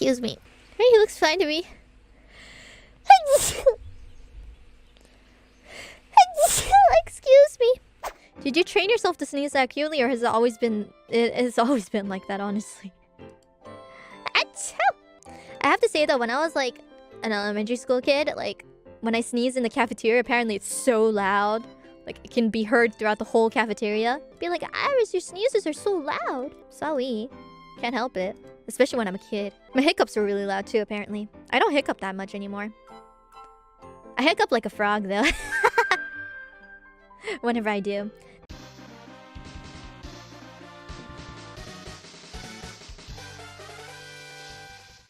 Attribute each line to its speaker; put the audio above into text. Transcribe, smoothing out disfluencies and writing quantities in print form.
Speaker 1: Excuse me. Hey, he looks fine to me. Excuse me. Did you train yourself to sneeze that cutely, or has it always been... It has always been like that, honestly. I have to say though, when I was like an elementary school kid, like when I sneeze in the cafeteria, apparently it's so loud. Like it can be heard throughout the whole cafeteria. Be like, Iris, your sneezes are so loud. Sorry. Can't help it. Especially when I'm a kid. My hiccups were really loud too, apparently. I don't hiccup that much anymore. I hiccup like a frog though. Whenever I do.